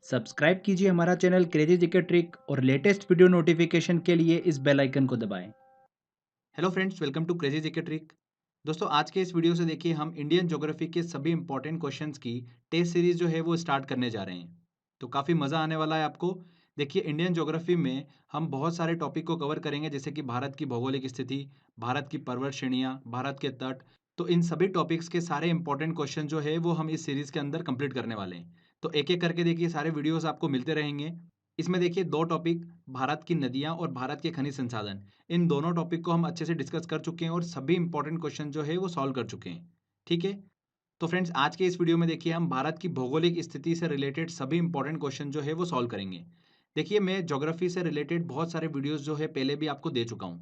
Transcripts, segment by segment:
Subscribe कीजिए हमारा channel crazy GK trick और लेटेस्ट वीडियो नोटिफिकेशन के लिए इस बेल आइकन को दबाएं। Hello friends, welcome to crazy GK trick. दोस्तों, आज के इस वीडियो से देखिए हम इंडियन ज्योग्राफी के सभी इंपॉर्टेंट क्वेश्चंस की टेस्ट सीरीज जो है वो स्टार्ट करने जा रहे हैं। तो काफ़ी मज़ा आने वाला है आपको। देखिए, इंडियन ज्योग्राफी में हम बहुत सारे टॉपिक को कवर करेंगे, जैसे कि भारत की भौगोलिक स्थिति, भारत की पर्वत श्रेणियाँ, भारत के तट। तो इन सभी टॉपिक्स के सारे इंपॉर्टेंट क्वेश्चन जो है वो हम इस सीरीज के अंदर कंप्लीट करने वाले हैं। तो एक एक करके देखिए सारे वीडियोस आपको मिलते रहेंगे। इसमें देखिए दो टॉपिक, भारत की नदियाँ और भारत के खनिज संसाधन, इन दोनों टॉपिक को हम अच्छे से डिस्कस कर चुके हैं और सभी इंपॉर्टेंट क्वेश्चन जो है वो सॉल्व कर चुके हैं। ठीक है। तो फ्रेंड्स, आज के इस वीडियो में देखिए हम भारत की भौगोलिक स्थिति से रिलेटेड सभी इंपॉर्टेंट क्वेश्चन जो है वो सॉल्व करेंगे। देखिए, मैं ज्योग्राफी से रिलेटेड बहुत सारे वीडियोस जो है पहले भी आपको दे चुका हूँ।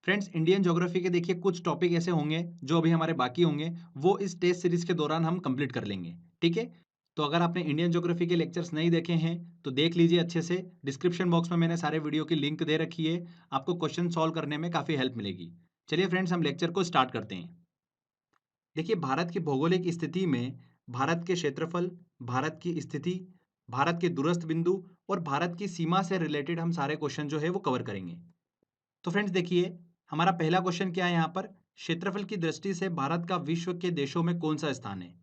फ्रेंड्स, इंडियन ज्योग्राफी के देखिए कुछ टॉपिक ऐसे होंगे जो अभी हमारे बाकी होंगे, वो इस टेस्ट सीरीज के दौरान हम कंप्लीट कर लेंगे। ठीक है। तो अगर आपने इंडियन ज्योग्राफी के लेक्चर्स नहीं देखे हैं तो देख लीजिए अच्छे से। डिस्क्रिप्शन बॉक्स में मैंने सारे वीडियो की लिंक दे रखी है। आपको क्वेश्चन सॉल्व करने में काफ़ी हेल्प मिलेगी। चलिए फ्रेंड्स, हम लेक्चर को स्टार्ट करते हैं। देखिए, भारत की भौगोलिक स्थिति में भारत के क्षेत्रफल, भारत की स्थिति, भारत के दूरस्थ बिंदु और भारत की सीमा से रिलेटेड हम सारे क्वेश्चन जो है वो कवर करेंगे। तो फ्रेंड्स देखिए, हमारा पहला क्वेश्चन क्या है यहाँ पर। क्षेत्रफल की दृष्टि से भारत का विश्व के देशों में कौन सा स्थान है।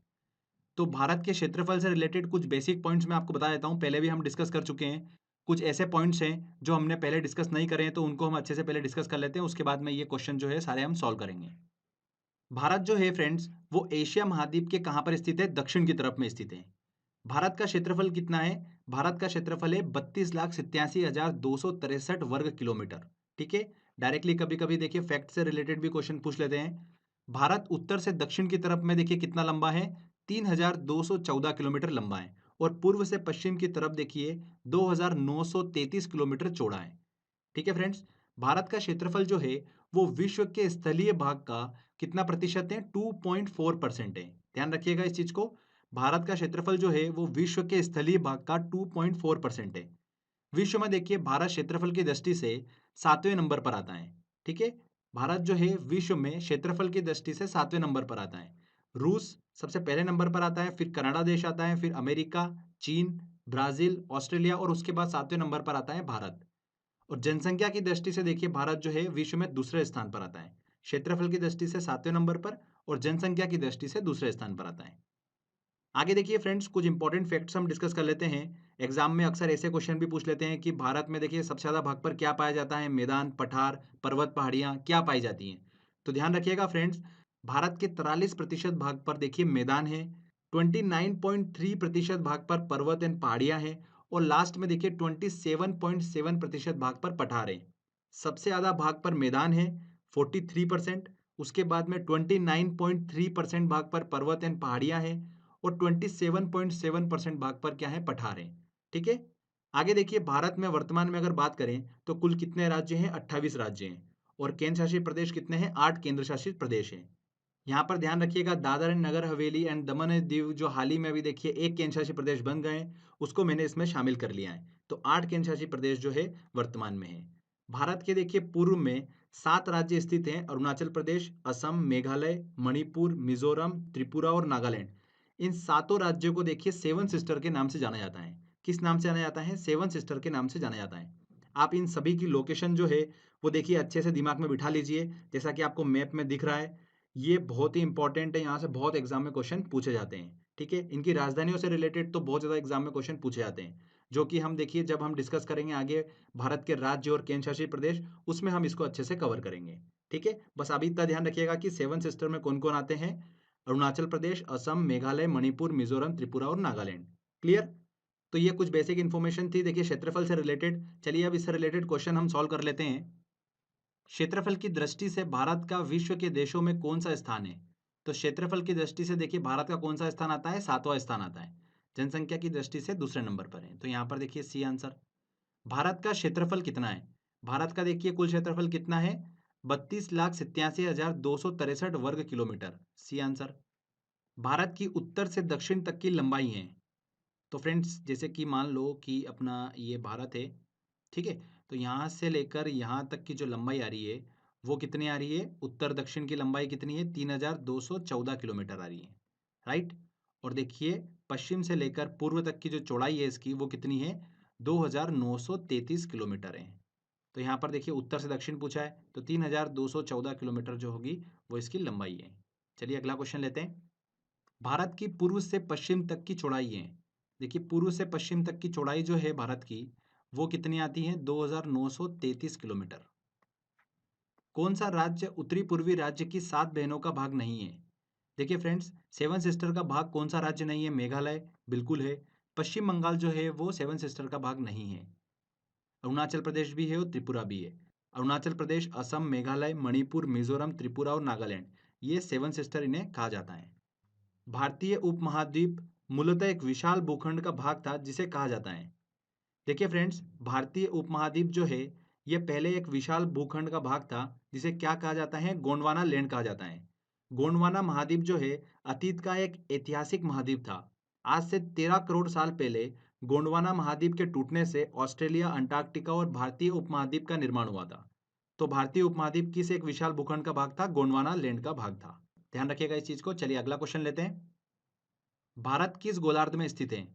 तो भारत के क्षेत्रफल से रिलेटेड कुछ बेसिक पॉइंट्स मैं आपको बता देता हूँ, पहले भी हम डिस्कस कर चुके हैं। कुछ ऐसे पॉइंट्स हैं जो हमने पहले डिस्कस नहीं करे हैं, तो उनको हम अच्छे से पहले डिस्कस कर लेते हैं, उसके बाद में ये क्वेश्चन जो है सारे हम सॉल्व करेंगे। भारत जो है फ्रेंड्स, वो एशिया महाद्वीप के कहाँ पर स्थित है, दक्षिण की तरफ में स्थित है। भारत का क्षेत्रफल कितना है। भारत का क्षेत्रफल है 32,87,263 वर्ग किलोमीटर। ठीक है। डायरेक्टली कभी कभी देखिए फैक्ट से रिलेटेड भी क्वेश्चन पूछ लेते हैं। भारत उत्तर से दक्षिण की तरफ में देखिए कितना लंबा है, 3,214 किलोमीटर लंबा है। और पूर्व से पश्चिम की तरफ देखिए 2,933 किलोमीटर चौड़ा है। ठीक है फ्रेंड्स। भारत का क्षेत्रफल जो है वो विश्व के स्थलीय भाग का कितना प्रतिशत है, 2.4% है। ध्यान रखिएगा इस चीज को। भारत का क्षेत्रफल जो है वो विश्व के स्थलीय भाग का 2.4% है। विश्व में देखिए भारत क्षेत्रफल की दृष्टि से 7वें नंबर पर आता है। ठीक है। भारत जो है विश्व में क्षेत्रफल की दृष्टि से 7वें नंबर पर आता है। रूस सबसे पहले नंबर पर आता है, फिर कनाडा देश आता है, फिर अमेरिका, चीन, ब्राजील, ऑस्ट्रेलिया और उसके बाद 7वें नंबर पर आता है भारत। और जनसंख्या की दृष्टि से देखिए भारत जो है विश्व में दूसरे स्थान पर आता है। क्षेत्रफल की दृष्टि से 7वें नंबर पर और जनसंख्या की दृष्टि से दूसरे स्थान पर आता है। आगे देखिए फ्रेंड्स, कुछ इंपॉर्टेंट फैक्ट्स हम डिस्कस कर लेते हैं। एग्जाम में अक्सर ऐसे क्वेश्चन भी पूछ लेते हैं कि भारत में देखिए सबसे ज्यादा भाग पर क्या पाया जाता है, मैदान, पठार, पर्वत, पहाड़ियां क्या पाई जाती हैं। तो ध्यान रखिएगा फ्रेंड्स, भारत के 43% भाग पर देखिए मैदान है, 29.3% भाग पर पर्वत एंड पहाड़ियां हैं और लास्ट में देखिए 27.7% भाग पर पठार है। सबसे ज्यादा भाग पर मैदान है 43%, उसके बाद में 29.3% भाग पर पर्वत एंड पहाड़ियां हैं और 27.7% भाग पर क्या है, पठार है। ठीक है। आगे देखिए, भारत में वर्तमान में अगर बात करें तो कुल कितने राज्य हैं, 28 राज्य हैं। और केंद्र शासित प्रदेश कितने हैं, 8 केंद्र शासित प्रदेश हैं। यहाँ पर ध्यान रखिएगा, Dadar and Nagar Haveli and Daman and Diu जो हाल ही में अभी देखिए एक केंद्र शासित प्रदेश बन गए हैं, उसको मैंने इसमें शामिल कर लिया है। तो 8 केंद्र शासित प्रदेश जो है वर्तमान में है। भारत के देखिए पूर्व में 7 राज्य स्थित हैं, अरुणाचल प्रदेश, असम, मेघालय, मणिपुर, मिजोरम, त्रिपुरा और नागालैंड। इन सातों राज्यों को देखिए सेवन सिस्टर के नाम से जाना जाता है। किस नाम से जाना जाता है, सेवन सिस्टर के नाम से जाना जाता है। आप इन सभी की लोकेशन जो है वो देखिए अच्छे से दिमाग में बिठा लीजिए, जैसा कि आपको मैप में दिख रहा है। ये बहुत ही इंपॉर्टेंट है, यहाँ से बहुत एग्जाम में क्वेश्चन पूछे जाते हैं। ठीक है। इनकी राजधानियों से रिलेटेड तो बहुत ज़्यादा एग्जाम में क्वेश्चन पूछे जाते हैं, जो कि हम देखिए जब हम डिस्कस करेंगे आगे भारत के राज्य और केंद्र शासित प्रदेश, उसमें हम इसको अच्छे से कवर करेंगे। ठीक है। बस अभी इतना ध्यान रखिएगा कि सेवन सिस्टर में कौन कौन आते हैं, अरुणाचल प्रदेश, असम, मेघालय, मणिपुर, मिजोरम, त्रिपुरा और नागालैंड। क्लियर। तो ये कुछ बेसिक इन्फॉर्मेशन थी देखिए क्षेत्रफल से रिलेटेड। चलिए अब इससे रिलेटेड क्वेश्चन हम सॉल्व कर लेते हैं। क्षेत्रफल की दृष्टि से भारत का विश्व के देशों में कौन सा स्थान है। तो क्षेत्रफल की दृष्टि से देखिए भारत का कौन सा स्थान आता है, 7वां स्थान आता है। जनसंख्या की दृष्टि से दूसरे नंबर पर है, तो यहाँ पर देखिए सी आंसर। भारत का क्षेत्रफल कितना है। भारत का देखिए कुल क्षेत्रफल कितना है, 32,87,263 वर्ग किलोमीटर, सी आंसर। भारत की उत्तर से दक्षिण तक की लंबाई है। तो फ्रेंड्स, जैसे कि मान लो कि अपना ये भारत है। ठीक है। तो यहाँ से लेकर यहाँ तक की जो लंबाई आ रही है वो कितनी आ रही है, उत्तर दक्षिण की लंबाई कितनी है, 3,214 किलोमीटर आ रही है। राइट। और देखिए पश्चिम से लेकर पूर्व तक की जो चौड़ाई है इसकी वो कितनी है? 2933 किलोमीटर है। तो यहाँ पर देखिए उत्तर से दक्षिण पूछा है, तो 3214 किलोमीटर जो होगी वो इसकी लंबाई है। चलिए अगला क्वेश्चन लेते हैं। भारत की पूर्व से पश्चिम तक की चौड़ाई है, देखिए पूर्व से पश्चिम तक की चौड़ाई जो है भारत की वो कितनी आती है? 2933 किलोमीटर। कौन सा राज्य उत्तरी पूर्वी राज्य की 7 बहनों का भाग नहीं है? देखिए फ्रेंड्स, सेवन सिस्टर का भाग कौन सा राज्य नहीं है? मेघालय बिल्कुल है। पश्चिम बंगाल जो है वो सेवन सिस्टर का भाग नहीं है। अरुणाचल प्रदेश भी है और त्रिपुरा भी है। अरुणाचल प्रदेश, असम, मेघालय, मणिपुर, मिजोरम, त्रिपुरा और नागालैंड, ये सेवन सिस्टर इन्हें कहा जाता है। भारतीय उपमहाद्वीप मूलतः एक विशाल भूखंड का भाग था जिसे कहा जाता है। देखिए फ्रेंड्स, भारतीय उपमहाद्वीप जो है ये पहले एक विशाल भूखंड का भाग था जिसे क्या कहा जाता है? गोंडवाना लैंड कहा जाता है। गोंडवाना महाद्वीप जो है अतीत का एक ऐतिहासिक महाद्वीप था। आज से 13 करोड़ साल पहले गोंडवाना महाद्वीप के टूटने से ऑस्ट्रेलिया, अंटार्कटिका और भारतीय उपमहाद्वीप का निर्माण हुआ था। तो भारतीय उपमहाद्वीप किस एक विशाल भूखंड का भाग था? गोंडवाना लैंड का भाग था। ध्यान रखिएगा इस चीज को। चलिए अगला क्वेश्चन लेते हैं। भारत किस गोलार्ध में स्थित है?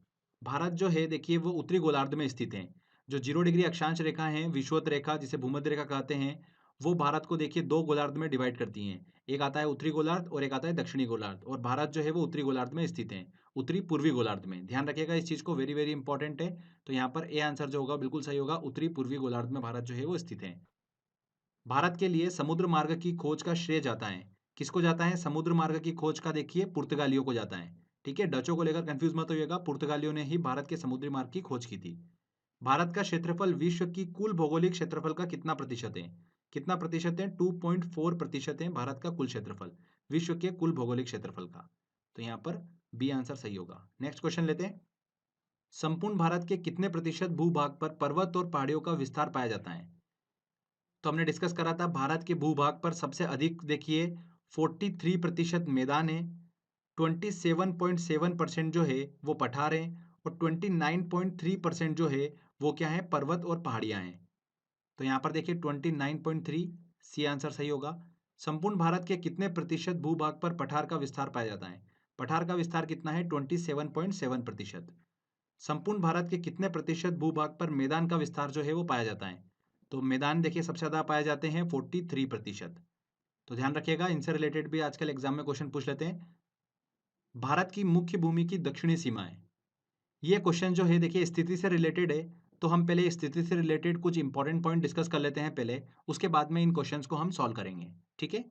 भारत जो है देखिए वो उत्तरी गोलार्ध में स्थित है। जो 0 डिग्री अक्षांश रेखा है, विषुवत रेखा जिसे भूमध्य रेखा कहते हैं, वो भारत को देखिए 2 गोलार्ध में डिवाइड करती हैं। एक आता है उत्तरी गोलार्ध और एक आता है दक्षिणी गोलार्ध, और भारत जो है वो उत्तरी गोलार्ध में स्थित है, उत्तरी पूर्वी गोलार्ध में। ध्यान रखिएगा इस चीज को, वेरी वेरी इंपॉर्टेंट है। तो यहाँ पर ए आंसर जो होगा बिल्कुल सही होगा, उत्तरी पूर्वी गोलार्ध में भारत जो है वो स्थित है। भारत के लिए समुद्र मार्ग की खोज का श्रेय जाता है, किसको जाता है? समुद्र मार्ग की खोज का देखिए पुर्तगालियों को जाता है। ठीक है, डचों को लेकर कंफ्यूज मत होइएगा, पुर्तगालियों ने ही भारत के समुद्री मार्ग की खोज की थी। भारत का क्षेत्रफल विश्व की कुल भौगोलिक क्षेत्रफल का कितना प्रतिशत है? कितना प्रतिशत है? 2.4% है भारत का कुल क्षेत्रफल विश्व के कुल भौगोलिक क्षेत्रफल का। तो यहाँ पर बी आंसर सही होगा। नेक्स्ट क्वेश्चन लेते हैं। संपूर्ण भारत के कितने प्रतिशत भूभाग पर पर्वत और पहाड़ियों का विस्तार पाया जाता है? तो हमने डिस्कस करा था भारत के भूभाग पर सबसे अधिक देखिए 43% मैदान है, 27.7% जो है वो पठार है, और 29.3% जो है वो क्या है? पर्वत और पहाड़ियां हैं। तो यहाँ पर देखिए 29.3, सी आंसर सही होगा। संपूर्ण भारत के कितने प्रतिशत भूभाग पर पठार का विस्तार पाया जाता है? पठार का विस्तार कितना है? 27.7%। संपूर्ण भारत के कितने प्रतिशत भूभाग पर मैदान का विस्तार जो है वो पाया जाता है? तो मैदान देखिए सबसे ज्यादा पाए जाते हैं 43%। तो ध्यान रखिएगा, इनसे रिलेटेड भी आजकल एग्जाम में क्वेश्चन पूछ लेते हैं। भारत की मुख्य भूमि की दक्षिणी सीमा है, ये क्वेश्चन जो है देखिए स्थिति से रिलेटेड है। तो हम पहले स्थिति से रिलेटेड कुछ इंपॉर्टेंट पॉइंट डिस्कस कर लेते हैं पहले, उसके बाद में इन क्वेश्चंस को हम सॉल्व करेंगे। ठीक है,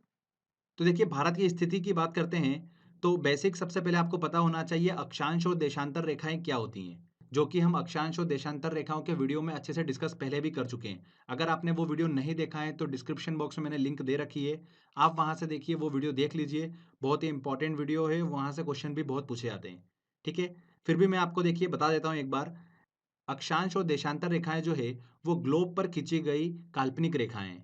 तो देखिए भारत की स्थिति की बात करते हैं तो बेसिक सबसे पहले आपको पता होना चाहिए अक्षांश और देशांतर रेखाएं क्या होती हैं, जो कि हम अक्षांश और देशांतर रेखाओं के वीडियो में अच्छे से डिस्कस पहले भी कर चुके हैं। अगर आपने वो वीडियो नहीं देखा है तो डिस्क्रिप्शन बॉक्स में मैंने लिंक दे रखी है, आप वहां से देखिए, वो वीडियो देख लीजिए। बहुत ही इंपॉर्टेंट वीडियो है, वहां से क्वेश्चन भी बहुत पूछे जाते हैं। ठीक है, फिर भी मैं आपको देखिए बता देता हूँ एक बार। अक्षांश और देशांतर रेखाएं जो है वो ग्लोब पर खींची गई काल्पनिक रेखाएं हैं।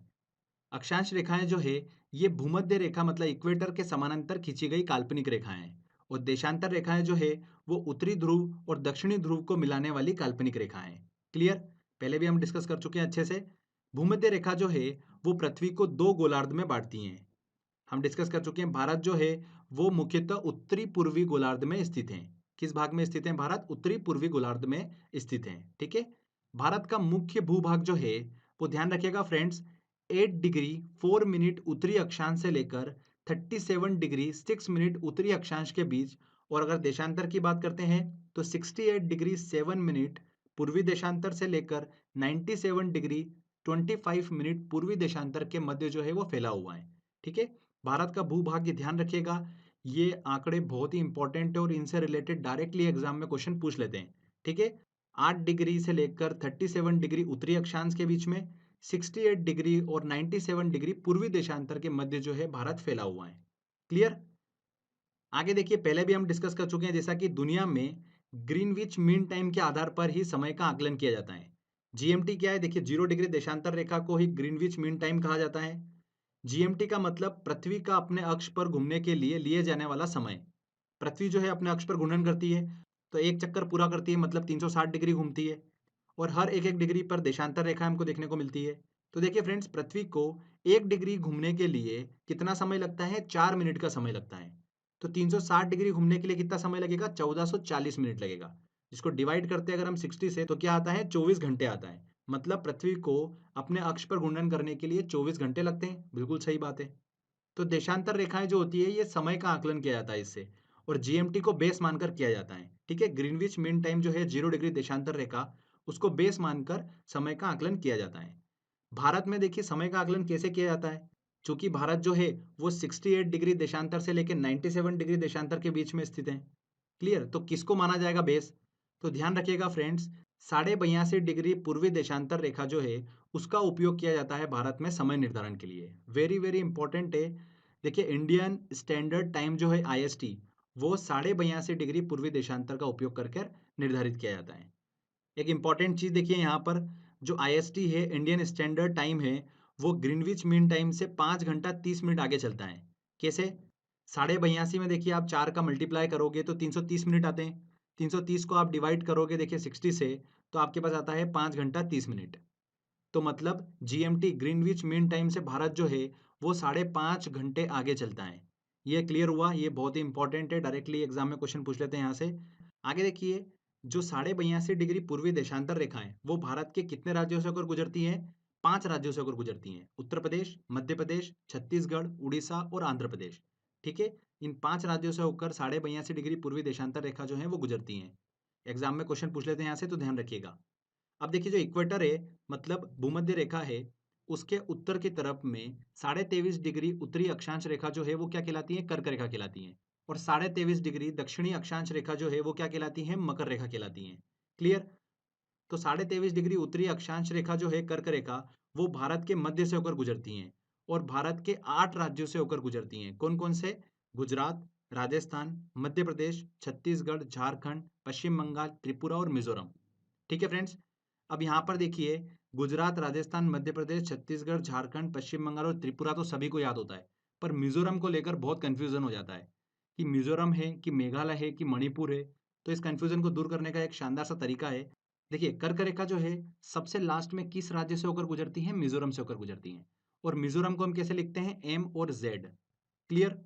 अक्षांश रेखाएं जो है ये भूमध्य रेखा मतलब इक्वेटर के समानांतर खींची गई काल्पनिक रेखाएं हैं, और देशांतर रेखाएं जो है वो उत्तरी ध्रुव और दक्षिणी ध्रुव को मिलाने वाली काल्पनिक रेखाएं हैं। क्लियर, पहले भी हम डिस्कस कर चुके हैं अच्छे से। भूमध्य रेखा जो है वो पृथ्वी को 2 गोलार्ध में बांटती हैं। हम डिस्कस कर चुके हैं भारत जो है वो मुख्यतः उत्तरी पूर्वी गोलार्ध में स्थित है। किस भाग में स्थित है भारत? उत्तरी पूर्वी गोलार्ध में स्थित है। ठीक है, भारत का मुख्य भूभाग जो है वो ध्यान रखिएगा फ्रेंड्स, 8 डिग्री 4 मिनट उत्तरी अक्षांश से लेकर 37 डिग्री 6 मिनट उत्तरी अक्षांश के बीच, और अगर देशांतर की बात करते हैं तो 68 डिग्री 7 मिनट पूर्वी देशांतर से लेकर 97 डिग्री 25 मिनट पूर्वी देशांतर के मध्य जो है वो फैला हुआ है। ठीक है, भारत का भूभाग्य ध्यान रखिएगा, ये आंकड़े बहुत ही इंपॉर्टेंट है और इनसे रिलेटेड डायरेक्टली एग्जाम में क्वेश्चन पूछ लेते हैं। ठीक है, 8 डिग्री से लेकर 37 डिग्री उत्तरी अक्षांश के बीच में, 68 डिग्री और 97 डिग्री पूर्वी देशांतर के मध्य जो है भारत फैला हुआ है। क्लियर, आगे देखिए, पहले भी हम डिस्कस कर चुके हैं जैसा कि दुनिया में ग्रीनविच मीन टाइम के आधार पर ही समय का आकलन किया जाता है। जीएमटी क्या है? देखिए 0 डिग्री देशांतर रेखा को ही ग्रीनविच मीन टाइम कहा जाता है। जीएमटी का मतलब पृथ्वी का अपने अक्ष पर घूमने के लिए जाने वाला समय। पृथ्वी जो है अपने अक्ष पर घूर्णन करती है, तो एक चक्कर पूरा करती है मतलब 360 डिग्री घूमती है, और हर एक एक डिग्री पर देशांतर रेखा हमको देखने को मिलती है। तो देखिए फ्रेंड्स, पृथ्वी को 1 डिग्री घूमने के लिए कितना समय लगता है? 4 मिनट का समय लगता है। तो 360 डिग्री घूमने के लिए कितना समय लगेगा? 1440 मिनट लगेगा। जिसको डिवाइड करते हैं अगर हम 60 से, तो क्या आता है? 24 घंटे आता है। मतलब पृथ्वी को अपने अक्ष पर घूर्णन करने के लिए 24 घंटे लगते हैं। बिल्कुल सही बात है। तो देशांतर रेखाएं जो होती है, ये समय का आकलन किया जाता है इससे, और जीएमटी को बेस मानकर किया जाता है। ठीक है, ग्रीनविच मीन टाइम जो है 0 डिग्री देशांतर रेखा, उसको बेस मानकर समय का आकलन किया जाता है। भारत में देखिए समय का आकलन कैसे किया जाता है। चूंकि भारत जो है वो 68 डिग्री देशांतर से लेकर 97 डिग्री देशांतर के बीच में स्थित है। क्लियर? तो किसको माना जाएगा बेस? तो ध्यान रखिएगा फ्रेंड्स, 82.5 डिग्री पूर्वी देशांतर रेखा जो है उसका उपयोग किया जाता है भारत में समय निर्धारण के लिए। वेरी वेरी इंपॉर्टेंट है। देखिए, इंडियन स्टैंडर्ड टाइम जो है आईएसटी, वो 82.5 डिग्री पूर्वी देशांतर का उपयोग करके निर्धारित किया जाता है। एक इंपॉर्टेंट चीज देखिए यहाँ पर, जो आईएसटी है, इंडियन स्टैंडर्ड टाइम है, वो ग्रीनविच मीन टाइम से 5 घंटा 30 मिनट आगे चलता है। कैसे? 82.5 में देखिए आप 4 का मल्टीप्लाई करोगे तो 330 मिनट आते हैं। 330 को आप डिवाइड करोगे देखिए 60 से, तो आपके पास आता है 5 घंटा 30 मिनट। तो मतलब जीएमटी ग्रीनविच मीन टाइम से भारत जो है वो 5.5 घंटे आगे चलता है। ये क्लियर हुआ? ये बहुत ही इंपॉर्टेंट है, डायरेक्टली एग्जाम में क्वेश्चन पूछ लेते हैं यहाँ से। आगे देखिए, जो 82.5 डिग्री पूर्वी देशांतर रेखा है वो भारत के कितने राज्यों से होकर गुजरती है? 5 राज्यों से होकर गुजरती हैं। उत्तर प्रदेश, मध्य प्रदेश, छत्तीसगढ़, उड़ीसा और आंध्र प्रदेश। ठीक है, इन 5 राज्यों से होकर 82.5 डिग्री पूर्वी देशांतर रेखा जो है वो गुजरती हैं। एग्जाम में क्वेश्चन पूछ लेते हैं यहाँ से, तो ध्यान रखिएगा। अब देखिए, जो इक्वेटर है, मतलब भूमध्य रेखा है, उसके उत्तर की तरफ में 23.5 डिग्री उत्तरी अक्षांश रेखा जो है वो क्या कहलाती है? कर्क रेखा कहलाती है। और 23.5 डिग्री दक्षिणी अक्षांश रेखा जो है वो क्या कहलाती है? मकर रेखा कहलाती है। क्लियर? तो 23.5 डिग्री उत्तरी अक्षांश रेखा जो है कर्क रेखा, वो भारत के मध्य से होकर गुजरती हैं, और भारत के 8 राज्यों से होकर गुजरती हैं। कौन कौन से? गुजरात, राजस्थान, मध्य प्रदेश, छत्तीसगढ़, झारखंड, पश्चिम बंगाल, त्रिपुरा और मिजोरम। ठीक है फ्रेंड्स, अब यहाँ पर देखिए, गुजरात, राजस्थान, मध्य प्रदेश, छत्तीसगढ़, झारखंड, पश्चिम बंगाल और त्रिपुरा तो सभी को याद होता है, पर मिजोरम को लेकर बहुत कंफ्यूजन हो जाता है कि मिजोरम है कि मेघालय है कि मणिपुर है। तो इस कंफ्यूजन को दूर करने का एक शानदार सा तरीका है। देखिए, कर्क रेखा जो है सबसे लास्ट में किस राज्य से होकर गुजरती है? मिजोरम से होकर गुजरती है। और मिजोरम को हम कैसे लिखते हैं? एम और जेड। क्लियर?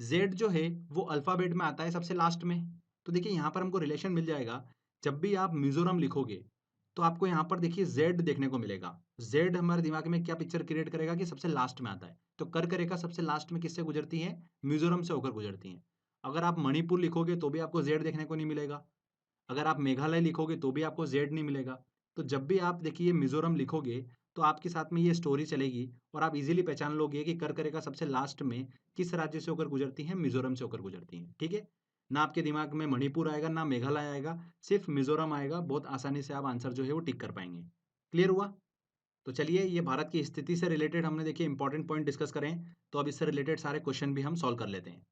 जेड जो है वो अल्फाबेट में आता है सबसे लास्ट में। तो देखिए, यहाँ पर हमको रिलेशन मिल जाएगा। जब भी आप मिजोरम लिखोगे तो आपको यहाँ पर देखिए जेड देखने को मिलेगा। जेड हमारे दिमाग में क्या पिक्चर क्रिएट करेगा कि सबसे लास्ट में आता है। तो कर्क रेखा सबसे लास्ट में किससे गुजरती है? मिजोरम से होकर गुजरती है। अगर आप मणिपुर लिखोगे तो भी आपको जेड देखने को नहीं मिलेगा। अगर आप मेघालय लिखोगे तो भी आपको जेड नहीं मिलेगा। तो जब भी आप देखिए मिजोरम लिखोगे तो आपके साथ में ये स्टोरी चलेगी, और आप इजीली पहचान लोगे कि कर्क रेखा सबसे लास्ट में किस राज्य से होकर गुजरती है? मिजोरम से होकर गुजरती है। ठीक है, ना आपके दिमाग में मणिपुर आएगा ना मेघालय आएगा, सिर्फ मिजोरम आएगा। बहुत आसानी से आप आंसर जो है वो टिक कर पाएंगे। क्लियर हुआ? तो चलिए, ये भारत की स्थिति से रिलेटेड हमने देखिए इंपॉर्टेंट पॉइंट डिस्कस करें, तो अब इससे रिलेटेड सारे क्वेश्चन भी हम सॉल्व कर लेते हैं।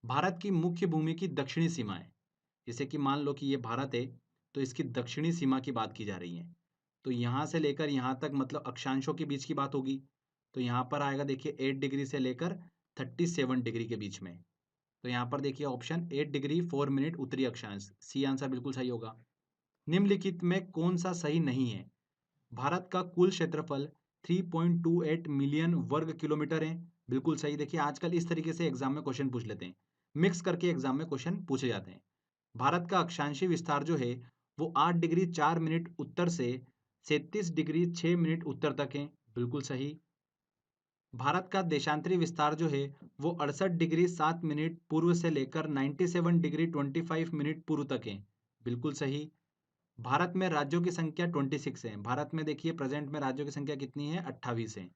भारत की मुख्य भूमि की दक्षिणी सीमा है। जैसे कि मान लो कि ये भारत है, तो इसकी दक्षिणी सीमा की बात की जा रही है। तो यहाँ से लेकर यहाँ तक मतलब अक्षांशों के बीच की बात होगी। तो यहाँ पर आएगा देखिए 8 डिग्री से लेकर 37 डिग्री के बीच में। तो यहाँ पर देखिए ऑप्शन 8 डिग्री 4 मिनट उत्तरी अक्षांश, सी आंसर बिल्कुल सही होगा। निम्नलिखित में कौन सा सही नहीं है? भारत का कुल क्षेत्रफल 3.28 मिलियन वर्ग किलोमीटर है। बिल्कुल सही। देखिए, आजकल इस तरीके से एग्जाम में क्वेश्चन पूछ लेते हैं, मिक्स करके एग्जाम में क्वेश्चन पूछे जाते हैं। भारत का अक्षांशीय विस्तार जो है वो 8 डिग्री 4 मिनट उत्तर से 37 डिग्री 6 मिनट उत्तर तक है। बिल्कुल सही। भारत का देशांतरी विस्तार जो है वो 68 डिग्री 7 मिनट पूर्व से लेकर 97 डिग्री 25 मिनट पूर्व तक है। बिल्कुल सही। भारत में राज्यों की संख्या 26 है। भारत में देखिए प्रेजेंट में राज्यों की संख्या कितनी है? 28 है।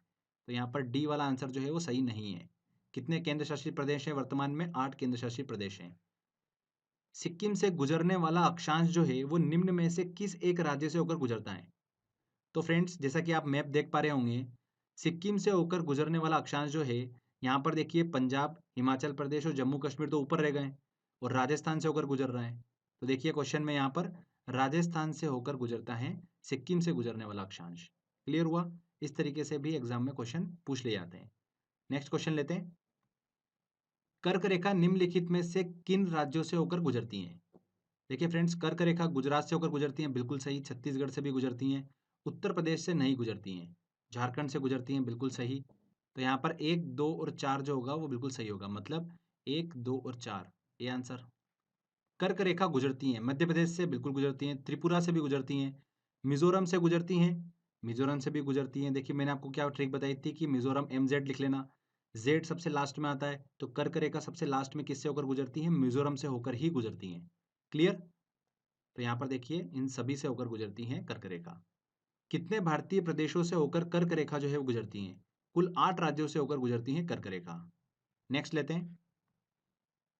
तो यहाँ पर डी वाला आंसर जो है वो सही नहीं है। कितने केंद्र शासित प्रदेश हैं वर्तमान में? 8 केंद्र शासित प्रदेश हैं। सिक्किम से गुजरने वाला अक्षांश जो है वो निम्न में से किस एक राज्य से होकर गुजरता है? तो फ्रेंड्स, जैसा कि आप मैप देख पा रहे होंगे, सिक्किम से होकर गुजरने वाला अक्षांश जो है, यहाँ पर देखिए पंजाब, हिमाचल प्रदेश और जम्मू कश्मीर तो ऊपर रह गए, और राजस्थान से होकर गुजर रहा है। तो देखिए क्वेश्चन में यहाँ पर राजस्थान से होकर गुजरता है सिक्किम से गुजरने वाला अक्षांश। क्लियर हुआ? इस तरीके से भी एग्जाम में क्वेश्चन पूछ लिए जाते हैं। नेक्स्ट क्वेश्चन लेते हैं। कर्क रेखा निम्नलिखित में से किन राज्यों से होकर गुजरती है? देखिए फ्रेंड्स, कर्क रेखा गुजरात से होकर गुजरती हैं। बिल्कुल सही। छत्तीसगढ़ से भी गुजरती हैं। उत्तर प्रदेश से नहीं गुजरती हैं। झारखंड से गुजरती हैं। बिल्कुल सही। तो यहाँ पर 1, 2 और 4 जो होगा वो बिल्कुल सही होगा। मतलब 1, 2 और 4, ये आंसर। कर्क रेखा गुजरती हैं, मध्य प्रदेश से बिल्कुल गुजरती हैं, त्रिपुरा से भी गुजरती हैं, मिज़ोरम से गुजरती हैं, मिज़ोरम से भी गुजरती हैं। देखिए मैंने आपको क्या ट्रिक बताई थी कि मिज़ोरम MZ लिख लेना, ज़ेड सबसे लास्ट में आता है, तो कर्क रेखा सबसे लास्ट में किससे होकर गुजरती है? मिज़ोरम से होकर ही गुजरती हैं। क्लियर? तो यहाँ पर देखिए इन सभी से होकर गुजरती हैं कर्क रेखा। कितने भारतीय प्रदेशों से होकर कर्क रेखा जो है वो गुजरती हैं? कुल 8 राज्यों से होकर गुजरती हैं कर्क रेखा। नेक्स्ट लेते हैं।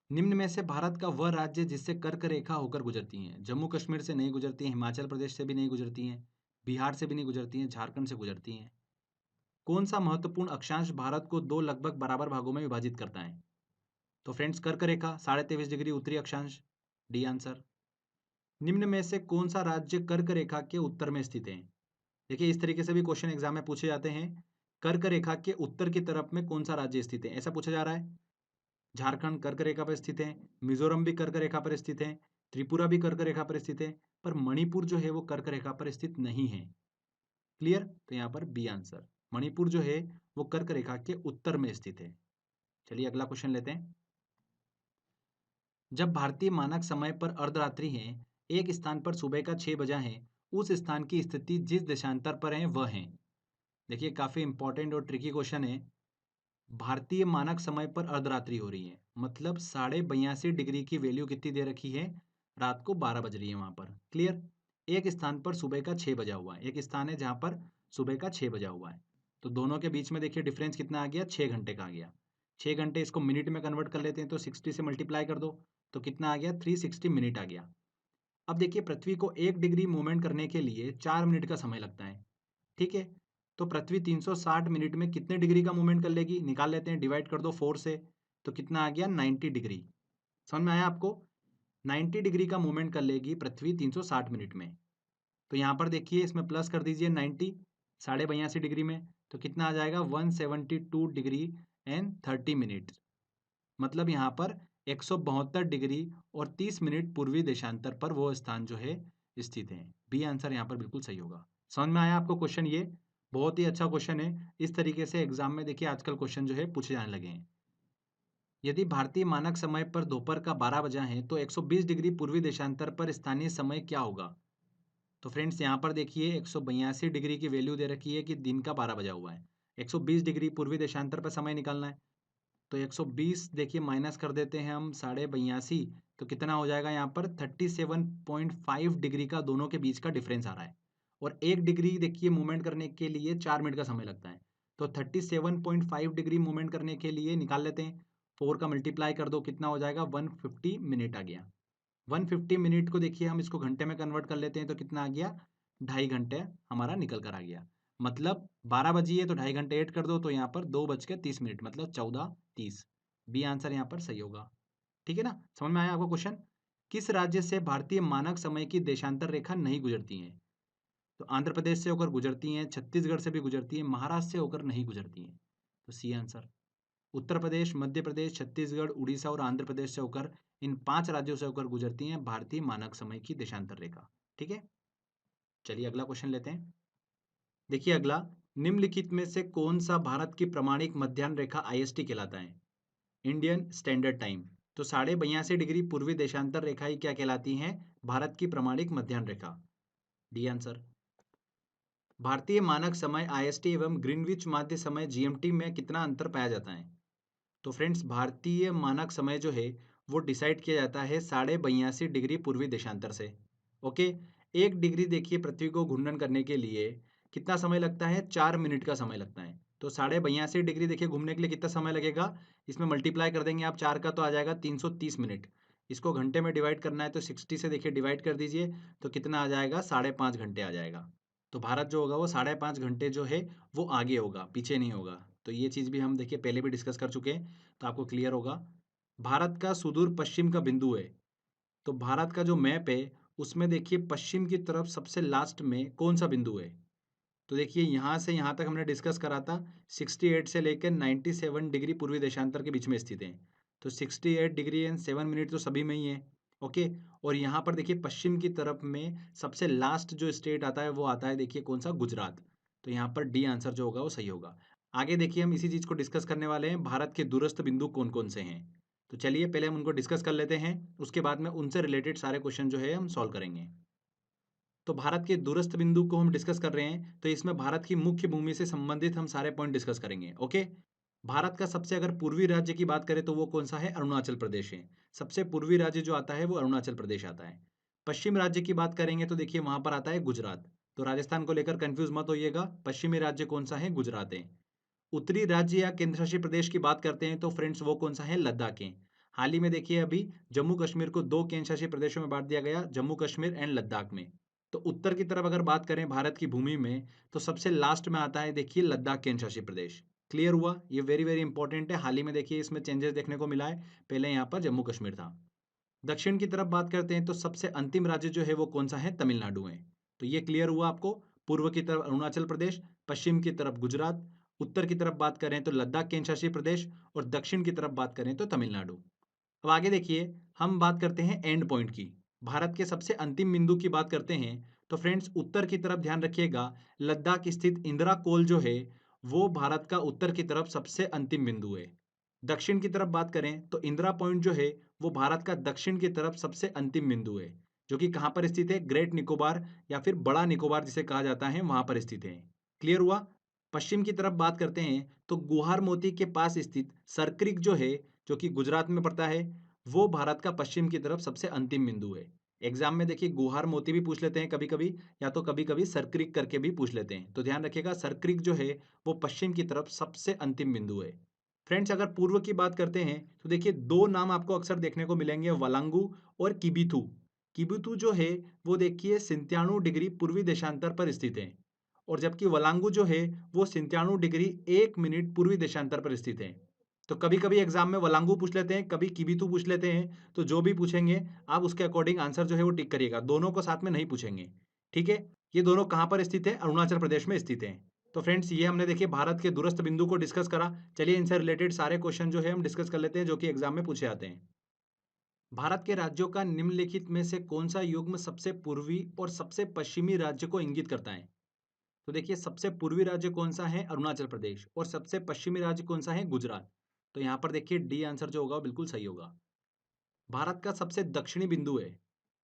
निम्न में से भारत का वह राज्य जिससे कर्क रेखा होकर गुजरती हैं? जम्मू कश्मीर से नहीं गुजरती हैं, हिमाचल प्रदेश से भी नहीं गुजरती हैं, बिहार से भी नहीं गुजरती हैं, झारखंड से गुजरती हैं। कौन सा महत्वपूर्ण अक्षांश भारत को दो लगभग बराबर भागों में विभाजित करता है? तो फ्रेंड्स कर्क रेखा 23.5 डिग्री उत्तरी अक्षांश, डी आंसर। निम्न में से कौन सा राज्य कर्क रेखा के उत्तर में स्थित है? देखिए इस तरीके से भी क्वेश्चन एग्जाम में पूछे जाते हैं। कर्क रेखा के उत्तर की तरफ में कौन सा राज्य स्थित है, ऐसा पूछा जा रहा है। झारखंड कर्क रेखा पर स्थित है, मिजोरम भी कर्क रेखा पर स्थित है, त्रिपुरा भी कर्क रेखा पर स्थित है, पर मणिपुर जो है वो कर्क रेखा पर स्थित नहीं है। क्लियर? तो यहाँ पर बी आंसर, मणिपुर जो है वो कर्क रेखा के उत्तर में स्थित है। चलिए अगला क्वेश्चन लेते हैं। जब भारतीय मानक समय पर अर्धरात्रि है, एक स्थान पर सुबह का 6 बजा है, उस स्थान की स्थिति जिस देशांतर पर है वह है। देखिए काफी इंपॉर्टेंट और ट्रिकी क्वेश्चन है। भारतीय मानक समय पर अर्धरात्रि हो रही है, मतलब 82.5 डिग्री की वैल्यू कितनी दे रखी है? रात को 12 बज रही है वहां पर। क्लियर? एक स्थान पर सुबह का 6 बजा हुआ है, एक स्थान है जहां पर सुबह का 6 बजा हुआ है, तो दोनों के बीच में देखिए डिफरेंस कितना आ गया? 6 घंटे का आ गया। 6 घंटे इसको मिनट में कन्वर्ट कर लेते हैं, तो 60 से मल्टीप्लाई कर दो, तो कितना आ गया? 360 मिनट आ गया। अब देखिए पृथ्वी को 1 डिग्री मूवमेंट करने के लिए 4 मिनट का समय लगता है। ठीक है, तो पृथ्वी 360 मिनट में कितने डिग्री का मूवमेंट कर लेगी? निकाल लेते हैं, डिवाइड कर दो 4 से, तो कितना आ गया? 90 डिग्री। समझ में आया आपको? 90 डिग्री का मूवमेंट कर लेगी पृथ्वी 360 मिनट में। तो यहाँ पर देखिए इसमें प्लस कर दीजिए 90 82.5 डिग्री में, तो कितना आ जाएगा? 172 डिग्री एंड 30 मिनट। मतलब यहाँ पर 172 डिग्री और 30 मिनट पूर्वी देशांतर पर वो स्थान जो है स्थित है। बी आंसर यहाँ पर बिल्कुल सही होगा। समझ में आया आपको क्वेश्चन? ये बहुत ही अच्छा क्वेश्चन है। इस तरीके से एग्जाम में देखिए आजकल क्वेश्चन जो है पूछे जाने लगे हैं। यदि भारतीय मानक समय पर दोपहर का 12 बजा है तो 120 डिग्री पूर्वी देशांतर पर स्थानीय समय क्या होगा? तो फ्रेंड्स यहाँ पर देखिए 182 डिग्री की वैल्यू दे रखी है कि दिन का 12 बजा हुआ है। 120 डिग्री पूर्वी देशांतर पर समय निकालना है, तो 120 देखिए माइनस कर देते हैं हम 82.5, तो कितना हो जाएगा? यहाँ पर 37.5 डिग्री का दोनों के बीच का डिफरेंस आ रहा है, और 1 डिग्री देखिए मूवमेंट करने के लिए 4 मिनट का समय लगता है, तो 37.5 डिग्री मूवमेंट करने के लिए निकाल लेते हैं, 4 का मल्टीप्लाई कर दो, कितना हो जाएगा? 150 मिनट आ गया। 150 मिनट को देखिए हम इसको घंटे में कन्वर्ट कर लेते हैं, तो कितना आ गया? 2.5 घंटे हमारा निकल कर आ गया। मतलब 12 बजी है तो 2.5 घंटे ऐड कर दो, तो यहाँ पर 2:30 मतलब 14:30। बी आंसर यहाँ पर सही होगा। ठीक है ना? समझ में आया आपको क्वेश्चन? किस राज्य से भारतीय मानक समय की देशांतर रेखा नहीं गुजरती है? तो आंध्र प्रदेश से होकर गुजरती हैं, छत्तीसगढ़ से भी गुजरती हैं, महाराष्ट्र से होकर नहीं गुजरती हैं, तो सी आंसर। उत्तर प्रदेश, मध्य प्रदेश, छत्तीसगढ़, उड़ीसा और आंध्र प्रदेश से होकर, इन 5 राज्यों से होकर गुजरती हैं भारतीय मानक समय की देशांतर रेखा। ठीक है, चलिए अगला क्वेश्चन लेते हैं। देखिए अगला, निम्नलिखित में से कौन सा भारत की प्रमाणिक मध्याह्न रेखा IST कहलाता है? Indian standard time. तो 82.5 डिग्री पूर्वी देशांतर रेखा ही क्या कहलाती है? भारत की प्रमाणिक मध्याह्न रेखा, डी आंसर। भारतीय मानक समय IST एवं ग्रीनविच माध्य समय GMT में कितना अंतर पाया जाता है? तो फ्रेंड्स भारतीय मानक समय जो है वो डिसाइड किया जाता है 82.5 डिग्री पूर्वी देशांतर से। ओके, 1 डिग्री देखिए पृथ्वी को घूर्णन करने के लिए कितना समय लगता है? 4 मिनट का समय लगता है। तो 82.5 डिग्री देखिए घूमने के लिए कितना समय लगेगा? इसमें मल्टीप्लाई कर देंगे आप 4 का, तो आ जाएगा 330 मिनट। इसको घंटे में डिवाइड करना है, तो 60 से देखिए डिवाइड कर दीजिए, तो कितना आ जाएगा? 5.5 घंटे आ जाएगा। तो भारत जो होगा वो 5.5 घंटे जो है वो आगे होगा, पीछे नहीं होगा। तो ये चीज़ भी हम देखिए पहले भी डिस्कस कर चुके हैं, तो आपको क्लियर होगा। भारत का सुदूर पश्चिम का बिंदु है, तो भारत का जो मैप है उसमें देखिए पश्चिम की तरफ सबसे लास्ट में कौन सा बिंदु है? तो देखिए यहाँ से यहाँ तक हमने डिस्कस करा था, 68 से लेकर 97 डिग्री पूर्वी देशांतर के बीच में स्थित है, तो 68 डिग्री एंड 7 मिनट तो सभी में ही है। ओके, और यहाँ पर देखिए पश्चिम की तरफ में सबसे लास्ट जो स्टेट आता है वो आता है देखिए कौन सा? गुजरात। तो यहाँ पर डी आंसर जो होगा वो सही होगा। आगे देखिए हम इसी चीज़ को डिस्कस करने वाले हैं, भारत के दूरस्थ बिंदु कौन कौन से हैं। तो चलिए पहले हम उनको डिस्कस कर लेते हैं, उसके बाद में उनसे रिलेटेड सारे क्वेश्चन जो है हम सॉल्व करेंगे। तो भारत के दूरस्थ बिंदु को हम डिस्कस कर रहे हैं, तो इसमें भारत की मुख्य भूमि से संबंधित हम सारे पॉइंट डिस्कस करेंगे। ओके, भारत का सबसे अगर पूर्वी राज्य की बात करें तो वो कौन सा है? अरुणाचल प्रदेश है। सबसे पूर्वी राज्य जो आता है वो अरुणाचल प्रदेश आता है। पश्चिम राज्य की बात करेंगे तो देखिए वहां पर आता है गुजरात। तो राजस्थान को लेकर कंफ्यूज मत होइएगा, पश्चिमी राज्य कौन सा है? गुजरात है। उत्तरी राज्य या केंद्र शासित प्रदेश की बात करते हैं तो फ्रेंड्स वो कौन सा है? लद्दाख है। हाल ही में देखिए अभी जम्मू कश्मीर को दो केंद्र शासित प्रदेशों में बांट दिया गया, जम्मू कश्मीर एंड लद्दाख में। तो उत्तर की तरफ अगर बात करें भारत की भूमि में तो सबसे लास्ट में आता है देखिए लद्दाख केंद्र शासित प्रदेश। क्लियर हुआ? ये वेरी वेरी इंपॉर्टेंट है। हाल ही में देखिए इसमें चेंजेस देखने को मिला है, पहले यहाँ पर जम्मू कश्मीर था। दक्षिण की तरफ बात करते हैं तो सबसे अंतिम राज्य जो है वो कौन सा है? तमिलनाडु है। तो ये क्लियर हुआ आपको। पूर्व की तरफ अरुणाचल प्रदेश, पश्चिम की तरफ गुजरात, उत्तर की तरफ बात करें तो लद्दाख केंद्र शासित प्रदेश और दक्षिण की तरफ बात करें तो तमिलनाडु। अब आगे देखिए हम बात करते हैं एंड पॉइंट की। भारत के सबसे अंतिम बिंदु की बात करते हैं तो फ्रेंड्स उत्तर की तरफ ध्यान रखिएगा, लद्दाख स्थित इंदिरा कोल जो है वो भारत का उत्तर की तरफ सबसे अंतिम बिंदु है। दक्षिण की तरफ बात करें तो इंदिरा पॉइंट जो है वो भारत का दक्षिण की तरफ सबसे अंतिम बिंदु है, जो कि कहाँ पर स्थित है? ग्रेट निकोबार या फिर बड़ा निकोबार जिसे कहा जाता है वहां पर स्थित है। क्लियर हुआ? पश्चिम की तरफ बात करते हैं तो गुहार मोती के पास स्थित सरक्रिक जो है, जो कि गुजरात में पड़ता है, वो भारत का पश्चिम की तरफ सबसे अंतिम बिंदु है। एग्जाम में देखिए गुहार मोती भी पूछ लेते हैं कभी कभी, या तो कभी कभी सरक्रिक करके भी पूछ लेते हैं, तो ध्यान रखिएगा सरक्रिक जो है वो पश्चिम की तरफ सबसे अंतिम बिंदु है। फ्रेंड्स अगर पूर्व की बात करते हैं तो देखिए दो नाम आपको अक्सर देखने को मिलेंगे, वलांगू और किबिथू। किबिथू जो है वो देखिए 97 डिग्री पूर्वी देशांतर पर स्थित है, और जबकि वलांगू जो है वो 97 डिग्री 1 मिनट पूर्वी देशांतर पर स्थित है। तो कभी कभी एग्जाम में वलांगू पूछ लेते हैं, कभी किबिथू पूछ लेते हैं, तो जो भी पूछेंगे आप उसके अकॉर्डिंग आंसर जो है वो टिक करिएगा, दोनों को साथ में नहीं पूछेंगे। ठीक है, ये दोनों कहां पर स्थित है? अरुणाचल प्रदेश में स्थित है। तो फ्रेंड्स ये हमने देखिए भारत के दूरस्थ बिंदु को डिस्कस करा। चलिए इनसे रिलेटेड सारे क्वेश्चन जो है हम डिस्कस कर लेते हैं, जो कि एग्जाम में पूछे आते हैं। भारत के राज्यों का निम्नलिखित में से कौन सा युग्म सबसे पूर्वी और सबसे पश्चिमी राज्य को इंगित करता है? तो देखिए सबसे पूर्वी राज्य कौन सा है? अरुणाचल प्रदेश। और सबसे पश्चिमी राज्य कौन सा है? गुजरात। तो यहाँ पर देखिए डी आंसर जो होगा वो बिल्कुल सही होगा। भारत का सबसे दक्षिणी बिंदु है,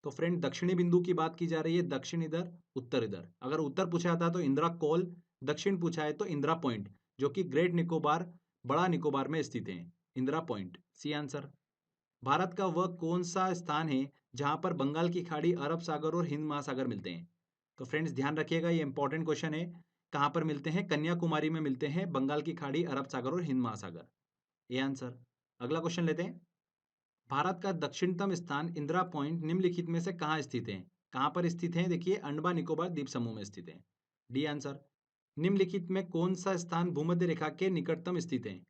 तो फ्रेंड दक्षिणी बिंदु की बात की जा रही है, दक्षिण इधर उत्तर इधर। अगर उत्तर पूछा जाता तो इंदिरा कोल, दक्षिण पूछा है तो इंदिरा पॉइंट, जो कि ग्रेट निकोबार बड़ा निकोबार में स्थित है। Indira Point C answer. Bharat का वह कौन सा स्थान है जहां पर बंगाल की खाड़ी, अरब सागर और हिंद महासागर मिलते हैं? तो फ्रेंड्स ध्यान रखिएगा ये इंपॉर्टेंट क्वेश्चन है। कहां पर मिलते हैं? कन्याकुमारी में मिलते हैं बंगाल की खाड़ी, अरब सागर और हिंद महासागर। ये आंसर। अगला क्वेश्चन लेते हैं। भारत का दक्षिणतम स्थान इंदिरा पॉइंट निम्नलिखित में से कहाँ स्थित है? कहाँ पर स्थित है? देखिए अंडमान निकोबार द्वीप समूह में स्थित है। D answer. निम्नलिखित में कौन सा स्थान भूमध्य रेखा के निकटतम स्थित है?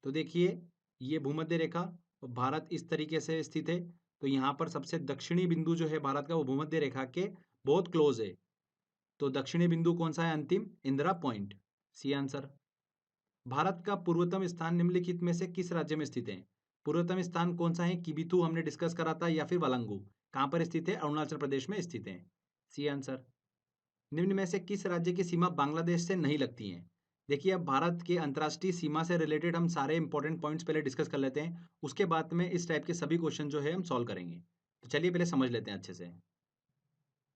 तो देखिए ये भूमध्य रेखा और भारत इस तरीके से स्थित है, तो यहाँ पर सबसे दक्षिणी बिंदु जो है भारत का वो भूमध्य रेखा के बहुत क्लोज है। तो दक्षिणी बिंदु कौन सा है अंतिम? Indira Point C answer. Bharat का पूर्वतम स्थान निम्नलिखित में से किस राज्य में स्थित है? पूर्वतम स्थान कौन सा है? किबिथू हमने डिस्कस करा था, या फिर वलांगू। कहां पर स्थित है? अरुणाचल प्रदेश में स्थित है। C answer. निम्न में से किस राज्य की सीमा बांग्लादेश से नहीं लगती है? देखिए अब भारत के अंतर्राष्ट्रीय सीमा से रिलेटेड हम सारे इंपॉर्टेंट पॉइंट्स पहले डिस्कस कर लेते हैं, उसके बाद में इस टाइप के सभी क्वेश्चन जो है हम सॉल्व करेंगे। तो चलिए पहले समझ लेते हैं अच्छे से।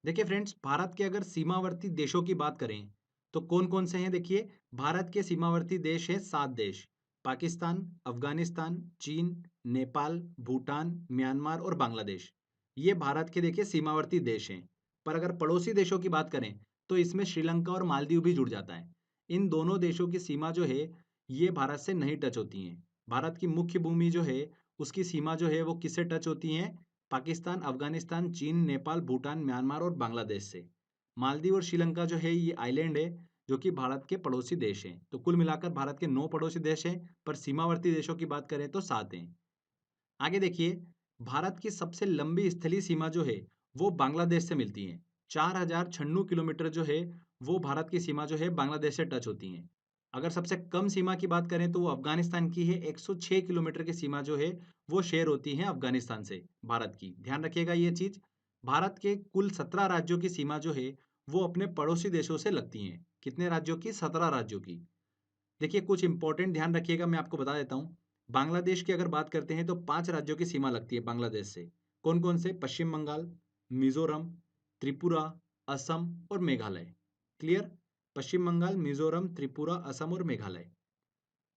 देखिए फ्रेंड्स भारत के अगर सीमावर्ती देशों की बात करें तो कौन कौन से हैं? देखिए भारत के सीमावर्ती देश है 7 देश। पाकिस्तान, अफगानिस्तान, चीन, नेपाल, भूटान, म्यांमार और बांग्लादेश। ये भारत के देखिए सीमावर्ती देश हैं। पर अगर पड़ोसी देशों की बात करें तो इसमें श्रीलंका और मालदीव भी जुड़ जाता है। इन दोनों देशों की सीमा जो है ये भारत से नहीं टच होती हैं। भारत की मुख्य भूमि जो है उसकी सीमा जो है वो किससे टच होती है? पाकिस्तान, अफगानिस्तान, चीन, नेपाल, भूटान, म्यांमार और बांग्लादेश से। मालदीव और श्रीलंका जो है ये आइलैंड है, जो कि भारत के पड़ोसी देश हैं। तो कुल मिलाकर भारत के 9 पड़ोसी देश हैं, पर सीमावर्ती देशों की बात करें तो 7 हैं। आगे देखिए भारत की सबसे लंबी स्थलीय सीमा जो है वो बांग्लादेश से मिलती है। 4096 किलोमीटर जो है वो भारत की सीमा जो है बांग्लादेश से टच होती है। अगर सबसे कम सीमा की बात करें तो वो अफगानिस्तान की है। 106 किलोमीटर की सीमा जो है वो शेयर होती है अफगानिस्तान से भारत की। ध्यान रखिएगा ये चीज। भारत के कुल 17 राज्यों की सीमा जो है वो अपने पड़ोसी देशों से लगती हैं। कितने राज्यों की? 17 राज्यों की। देखिए कुछ इंपॉर्टेंट ध्यान रखिएगा, मैं आपको बता देता हूँ। बांग्लादेश की अगर बात करते हैं तो 5 राज्यों की सीमा लगती है बांग्लादेश से। कौन-कौन से? पश्चिम बंगाल, मिज़ोरम, त्रिपुरा, असम और मेघालय। क्लियर? पश्चिम बंगाल, मिज़ोरम, त्रिपुरा, असम और मेघालय।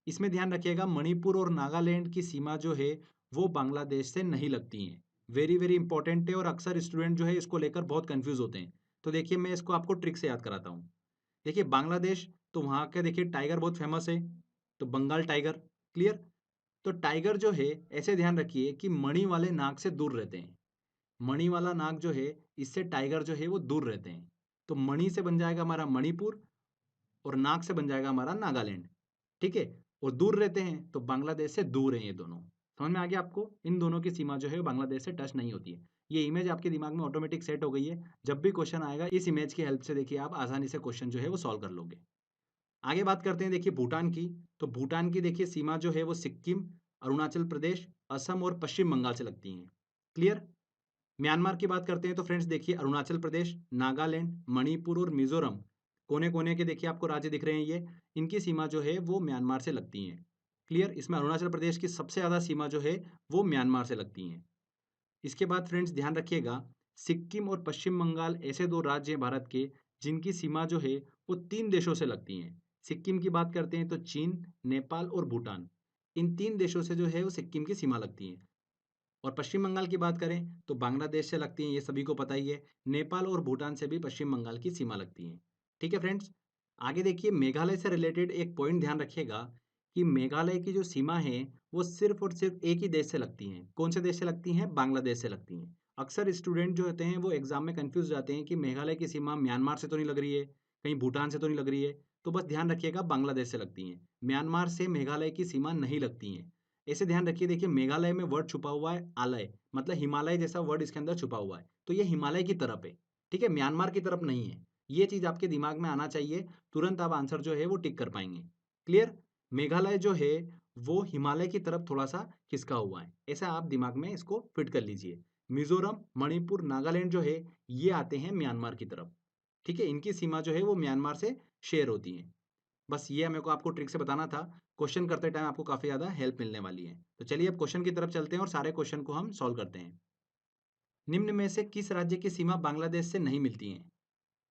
इसमें ध्यान रखिएगा मणिपुर और नागालैंड की सीमा जो है वो बांग्लादेश से नहीं लगती हैं। वेरी वेरी इंपॉर्टेंट है और अक्सर स्टूडेंट जो है इसको लेकर बहुत कंफ्यूज होते हैं। तो देखिए मैं इसको आपको ट्रिक से याद कराता हूँ। देखिए बांग्लादेश तो वहाँ के देखिए टाइगर बहुत फेमस है, तो बंगाल टाइगर। क्लियर? तो टाइगर जो है ऐसे ध्यान रखिए कि मणि वाले नाग से दूर रहते हैं। मणि वाला नाग जो है इससे टाइगर जो है वो दूर रहते हैं। तो मणि से बन जाएगा हमारा मणिपुर और नाग से बन जाएगा हमारा नागालैंड। ठीक है? और दूर रहते हैं तो बांग्लादेश से दूर हैं ये दोनों। समझ में आ गया आपको? इन दोनों की सीमा जो है बांग्लादेश से टच नहीं होती है। ये इमेज आपके दिमाग में ऑटोमेटिक सेट हो गई है। जब भी क्वेश्चन आएगा इस इमेज की हेल्प से देखिए आप आसानी से क्वेश्चन जो है वो सॉल्व कर लोगे। आगे बात करते हैं देखिए भूटान की। तो भूटान की देखिए सीमा जो है वो सिक्किम, अरुणाचल प्रदेश, असम और पश्चिम बंगाल से लगती हैं। क्लियर? म्यांमार की बात करते हैं तो फ्रेंड्स देखिए अरुणाचल प्रदेश, नागालैंड, मणिपुर और मिजोरम कोने-कोने के देखिए आपको राज्य दिख रहे हैं ये, इनकी सीमा जो है वो म्यांमार से लगती हैं। क्लियर? इसमें अरुणाचल प्रदेश की सबसे ज़्यादा सीमा जो है वो म्यांमार से लगती हैं। इसके बाद फ्रेंड्स ध्यान रखिएगा सिक्किम और पश्चिम बंगाल ऐसे 2 राज्य हैं भारत के जिनकी सीमा जो है वो 3 देशों से लगती हैं। सिक्किम की बात करते हैं तो चीन, नेपाल और भूटान। इन 3 देशों से जो है वो सिक्किम की सीमा लगती है। और पश्चिम बंगाल की बात करें तो बांग्लादेश से लगती हैं, ये सभी को पता ही है। नेपाल और भूटान से भी पश्चिम बंगाल की सीमा लगती है। ठीक है फ्रेंड्स? आगे देखिए मेघालय से रिलेटेड एक पॉइंट ध्यान रखिएगा कि मेघालय की जो सीमा है वो सिर्फ और सिर्फ एक ही देश से लगती हैं। कौन से देश से लगती हैं? बांग्लादेश से लगती हैं। अक्सर स्टूडेंट जो होते हैं वो एग्जाम में कंफ्यूज जाते हैं कि मेघालय की सीमा म्यांमार से तो नहीं लग रही है, कहीं भूटान से तो नहीं लग रही है। तो बस ध्यान रखिएगा बांग्लादेश से लगती हैं। म्यांमार से मेघालय की सीमा नहीं लगती हैं। ऐसे ध्यान रखिए देखिए मेघालय में वर्ड छुपा हुआ है आलय, मतलब हिमालय जैसा वर्ड इसके अंदर छुपा हुआ है। तो ये हिमालय की तरफ है। ठीक है? म्यांमार की तरफ नहीं है। ये चीज़ आपके दिमाग में आना चाहिए, तुरंत आप आंसर जो है वो टिक कर पाएँगे। क्लियर? मेघालय जो है वो हिमालय की तरफ थोड़ा-सा खिसका हुआ है। ऐसा आप दिमाग में इसको फिट कर लीजिए। मिज़ोरम, मणिपुर, नागालैंड जो है ये आते हैं म्यांमार की तरफ। ठीक है? इनकी सीमा जो है वो म्यांमार से शेयर होती है। बस ये मेरे को आपको ट्रिक से बताना था। क्वेश्चन करते टाइम आपको काफ़ी ज़्यादा हेल्प मिलने वाली है। तो चलिए अब क्वेश्चन की तरफ चलते हैं और सारे क्वेश्चन को हम सॉल्व करते हैं। निम्न में से किस राज्य की सीमा बांग्लादेश से नहीं मिलती है?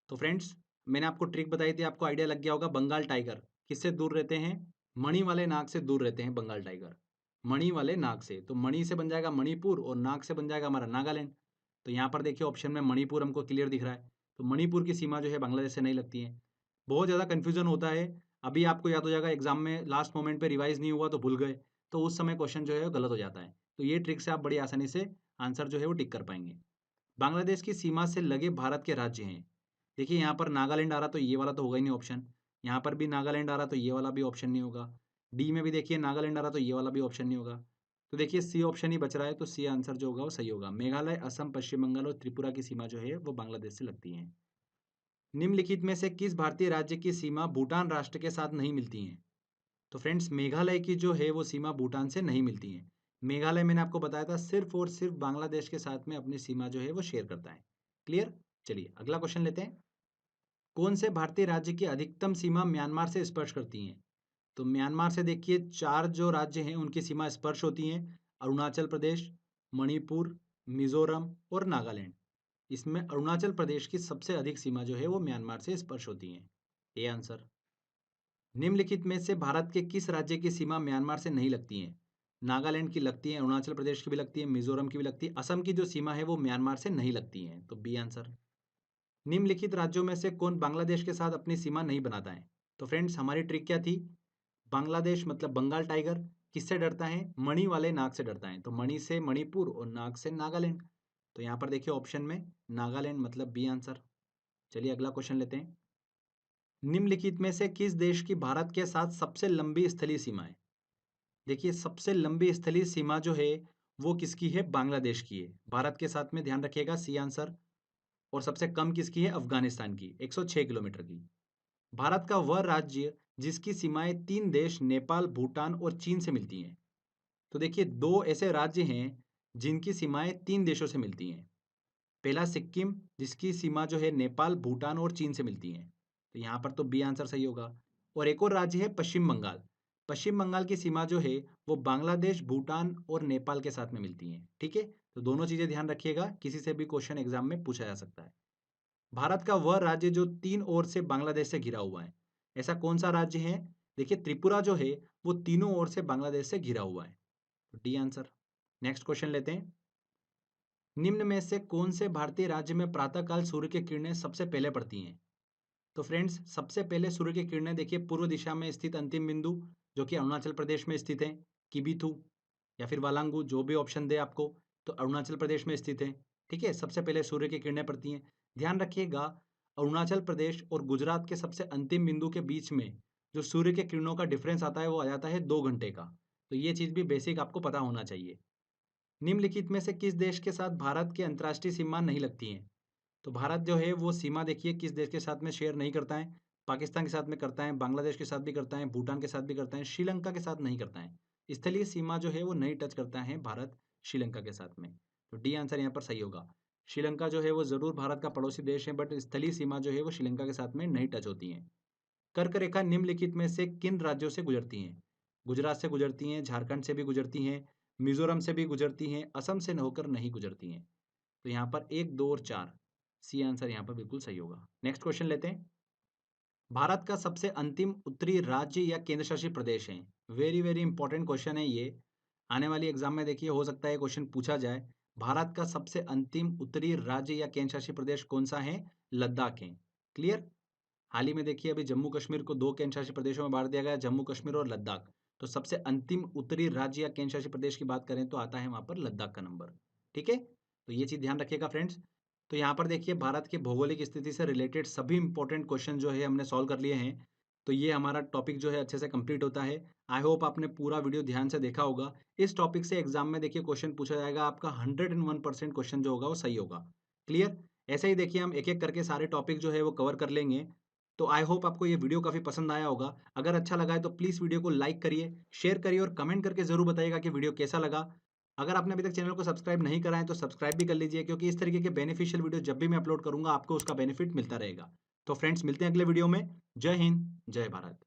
तो फ्रेंड्स मैंने आपको ट्रिक बताई थी, आपको आइडिया लग गया होगा। बंगाल टाइगर किससे दूर रहते हैं? मणि वाले नाग से दूर रहते हैं बंगाल टाइगर। मणि वाले नाग से, तो मणि से बन जाएगा मणिपुर और नाग से बन जाएगा हमारा नागालैंड। तो यहाँ पर देखिए ऑप्शन में मणिपुर हमको क्लियर दिख रहा है। तो मणिपुर की सीमा जो है बांग्लादेश से नहीं लगती है। बहुत ज़्यादा कन्फ्यूजन होता है। अभी आपको याद हो जाएगा, एग्जाम में लास्ट मोमेंट पे रिवाइज नहीं हुआ तो भूल गए, तो उस समय क्वेश्चन जो है वो गलत हो जाता है। तो ये ट्रिक से आप बड़ी आसानी से आंसर जो है वो टिक कर पाएंगे। बांग्लादेश की सीमा से लगे भारत के राज्य हैं। देखिए यहाँ पर नागालैंड आ रहा तो ये वाला तो होगा ही नहीं ऑप्शन। यहाँ पर भी नागालैंड आ रहा तो ये वाला भी ऑप्शन नहीं होगा। डी में भी देखिए नागालैंड आ रहा तो ये वाला भी ऑप्शन नहीं होगा। तो देखिए सी ऑप्शन ही बच रहा है, तो सी आंसर जो होगा वो सही होगा। मेघालय, असम, पश्चिम बंगाल और त्रिपुरा की सीमा जो है वो बांग्लादेश से लगती है। निम्नलिखित में से किस भारतीय राज्य की सीमा भूटान राष्ट्र के साथ नहीं मिलती है? तो फ्रेंड्स मेघालय की जो है वो सीमा भूटान से नहीं मिलती है। मेघालय मैंने आपको बताया था सिर्फ और सिर्फ बांग्लादेश के साथ में अपनी सीमा जो है वो शेयर करता है। क्लियर? चलिए अगला क्वेश्चन लेते हैं। कौन से भारतीय राज्य की अधिकतम सीमा म्यांमार से स्पर्श करती हैं? तो म्यांमार से देखिए 4 जो राज्य हैं उनकी सीमा स्पर्श होती हैं। अरुणाचल प्रदेश, मणिपुर, मिजोरम और नागालैंड। इसमें अरुणाचल प्रदेश की सबसे अधिक सीमा जो है वो म्यांमार से स्पर्श होती है। A answer. निम्नलिखित में से भारत के किस राज्य की सीमा म्यांमार से नहीं लगती है? नागालैंड की लगती है, अरुणाचल प्रदेश की भी लगती है, मिजोरम की भी लगती है, असम की जो सीमा है वो म्यांमार से नहीं लगती है। तो बी आंसर। निम्नलिखित राज्यों में से कौन बांग्लादेश के साथ अपनी सीमा नहीं बनाता है? तो फ्रेंड्स हमारी ट्रिक क्या थी? बांग्लादेश मतलब बंगाल टाइगर किससे डरता है? मणि वाले नाग से डरता है। तो मणि से मणिपुर और नाग से नागालैंड। तो यहाँ पर देखिए ऑप्शन में नागालैंड मतलब बी आंसर। चलिए अगला क्वेश्चन लेते हैं। निम्नलिखित में से किस देश की भारत के साथ सबसे लंबी स्थलीय सीमा है? देखिए सबसे लंबी स्थलीय सीमा जो है वो किसकी है? बांग्लादेश की है। भारत के साथ में ध्यान रखिएगा, सी आंसर। और सबसे कम किसकी है? अफगानिस्तान की, 106 किलोमीटर की। भारत का वह राज्य जिसकी सीमाएं 3 देश नेपाल, भूटान और चीन से मिलती हैं। तो देखिए 2 ऐसे राज्य हैं जिनकी सीमाएं 3 देशों से मिलती हैं। पहला सिक्किम जिसकी सीमा जो है नेपाल, भूटान और चीन से मिलती हैं। तो यहाँ पर तो बी आंसर सही होगा। और एक और राज्य है पश्चिम बंगाल। पश्चिम बंगाल की सीमा जो है वो बांग्लादेश, भूटान और नेपाल के साथ में मिलती है। ठीक है, तो दोनों चीजें ध्यान रखिएगा, किसी से भी क्वेश्चन एग्जाम में पूछा जा सकता है। भारत का वह राज्य जो तीन ओर से बांग्लादेश से घिरा हुआ है, ऐसा कौन सा राज्य है? देखिए त्रिपुरा जो है वो तीनों ओर से बांग्लादेश से घिरा हुआ है, तो डी आंसर। नेक्स्ट क्वेश्चन लेते हैं। निम्न में से कौन से भारतीय राज्य में प्रातःकाल सूर्य की किरणें सबसे पहले पड़ती हैं? तो फ्रेंड्स, सबसे पहले सूर्य की किरणें देखिए पूर्व दिशा में स्थित अंतिम बिंदु जो कि अरुणाचल प्रदेश में स्थित है, किबिथु या फिर वालांगू, जो भी ऑप्शन दे आपको, तो अरुणाचल प्रदेश में स्थित है। ठीक है, सबसे पहले सूर्य की किरणें पड़ती हैं। ध्यान रखिएगा, अरुणाचल प्रदेश और गुजरात के सबसे अंतिम बिंदु के बीच में जो सूर्य के किरणों का डिफरेंस आता है वो आ जाता है 2 घंटे का। तो ये चीज़ भी बेसिक आपको पता होना चाहिए। निम्नलिखित में से किस देश के साथ भारत की अंतर्राष्ट्रीय सीमा नहीं लगती हैं? तो भारत जो है वो सीमा देखिए किस देश के साथ में शेयर नहीं करता है। पाकिस्तान के साथ में करता है, बांग्लादेश के साथ भी करता है, भूटान के साथ भी करता है, श्रीलंका के साथ नहीं करता है। स्थलीय सीमा जो है वो नहीं टच करता है भारत श्रीलंका के साथ में। तो डी आंसर यहाँ पर सही होगा। श्रीलंका जो है वो जरूर भारत का पड़ोसी देश है, बट स्थलीय सीमा जो है वो श्रीलंका के साथ में नहीं टच होती है। कर्क रेखा निम्नलिखित में से किन राज्यों से गुजरती हैं? गुजरात से गुजरती हैं, झारखंड से भी गुजरती हैं, मिजोरम से भी गुजरती हैं, असम से होकर नहीं गुजरती हैं। तो यहाँ पर 1, 2 और 4, सी आंसर यहाँ पर बिल्कुल सही होगा। नेक्स्ट क्वेश्चन लेते हैं। भारत का सबसे अंतिम उत्तरी राज्य या केंद्र शासित प्रदेश है? वेरी वेरी इंपॉर्टेंट क्वेश्चन है ये। आने वाली एग्जाम में देखिए हो सकता है क्वेश्चन पूछा जाए। भारत का सबसे अंतिम उत्तरी राज्य या केंद्र शासित प्रदेश कौन सा है? लद्दाख है। क्लियर? हाल ही में देखिए अभी जम्मू कश्मीर को 2 केंद्र शासित प्रदेशों में बांट दिया गया, जम्मू कश्मीर और लद्दाख। तो सबसे अंतिम उत्तरी राज्य या केंद्र शासित प्रदेश की बात करें तो आता है वहां पर लद्दाख का नंबर। ठीक है, तो ये चीज ध्यान रखिएगा फ्रेंड्स। तो यहाँ पर देखिए भारत के भौगोलिक स्थिति से रिलेटेड सभी इंपॉर्टेंट क्वेश्चन जो है हमने सॉल्व कर लिए हैं। तो ये हमारा टॉपिक जो है अच्छे से कंप्लीट होता है। आई होप आपने पूरा वीडियो ध्यान से देखा होगा। इस टॉपिक से एग्जाम में देखिए क्वेश्चन पूछा जाएगा, आपका 101% क्वेश्चन जो होगा वो सही होगा। क्लियर? ऐसे ही देखिए हम एक एक करके सारे टॉपिक जो है वो कवर कर लेंगे। तो आई होप आपको ये वीडियो काफ़ी पसंद आया होगा। अगर अच्छा लगा है तो प्लीज़ वीडियो को लाइक करिए, शेयर करिए और कमेंट करके ज़रूर बताइएगा कि वीडियो कैसा लगा। अगर आपने अभी तक चैनल को सब्सक्राइब नहीं करा है तो सब्सक्राइब भी कर लीजिए, क्योंकि इस तरीके के बेनिफिशियल वीडियो जब भी मैं अपलोड करूंगा आपको उसका बेनिफिट मिलता रहेगा। तो फ्रेंड्स, मिलते हैं अगले वीडियो में। जय हिंद, जय भारत।